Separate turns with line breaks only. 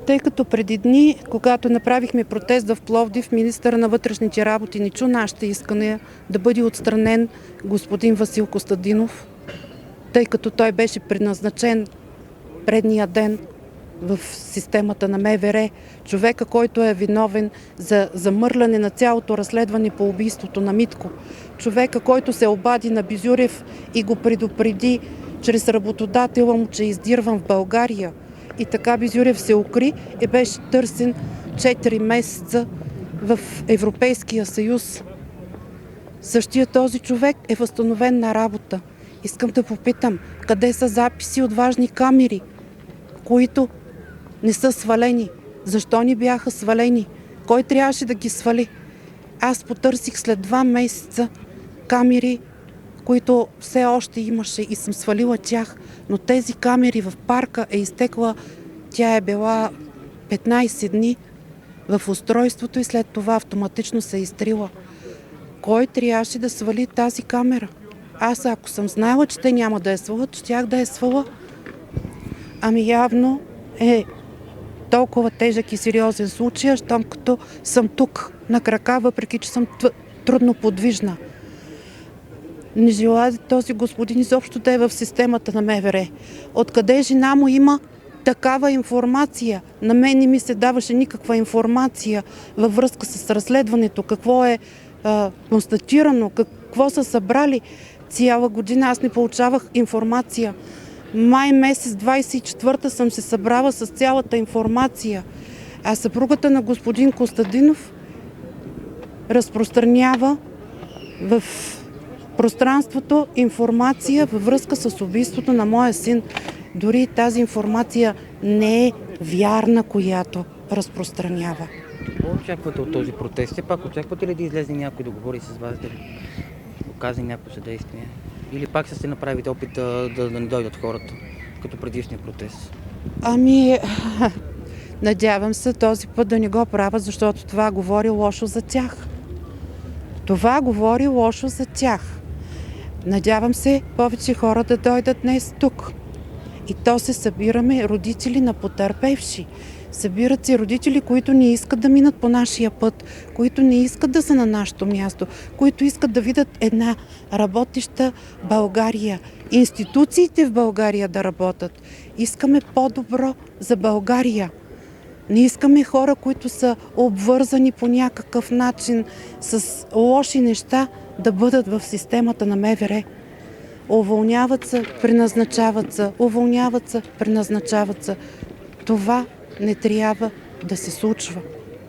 Тъй като преди дни, когато направихме протест в Пловдив, министъра на вътрешните работи не чу нашите искания да бъде отстранен господин Васил Костадинов, тъй като той беше предназначен предния ден в системата на МВР, човека, който е виновен за замърляне на цялото разследване по убийството на Митко, човека, който се обади на Бизюрев и го предупреди чрез работодателя му, че е издирван в България. И така Бизюрев се укри и беше търсен 4 месеца в Европейския съюз. Същия този човек е възстановен на работа. Искам да попитам, къде са записи от важни камери, които не са свалени? Защо не бяха свалени? Кой трябваше да ги свали? Аз потърсих след 2 месеца камери, които все още имаше и съм свалила тях, но тези камери в парка е изтекла, тя е била 15 дни в устройството и след това автоматично се е изтрила. Кой трябваше да свали тази камера? Аз, ако съм знаела, че те няма да я свалят, щях да я сваля. Ами явно е толкова тежък и сериозен случай, щом като съм тук на крака, въпреки че съм трудно подвижна. Не желая този господин изобщо да е в системата на МВР. Откъде жена му има такава информация? На мен не ми се даваше никаква информация във връзка с разследването, какво е констатирано, какво са събрали. Цяла година аз не получавах информация. Май месец 24-та съм се събрала с цялата информация. А съпругата на господин Костадинов разпространява в пространството информация във връзка с убийството на моя син. Дори тази информация не е вярна, която разпространява.
Какво очаквате от този протест? Все пак очаквате ли да излезе някой да говори с вас, да оказа някакво съдействие? Или пак ще се направите опит да не дойдат хората, като предишния протест?
Ами, надявам се този път да не го правят, защото това говори лошо за тях. Това говори лошо за тях. Надявам се повече хора да дойдат днес тук. И то се събираме родители на потърпевши. Събират се родители, които не искат да минат по нашия път, които не искат да са на нашето място, които искат да видят една работеща България. Институциите в България да работят. Искаме по-добро за България. Не искаме хора, които са обвързани по някакъв начин с лоши неща, да бъдат в системата на МВР. Уволняват се, преназначават се, уволняват се, преназначават се. Това не трябва да се случва.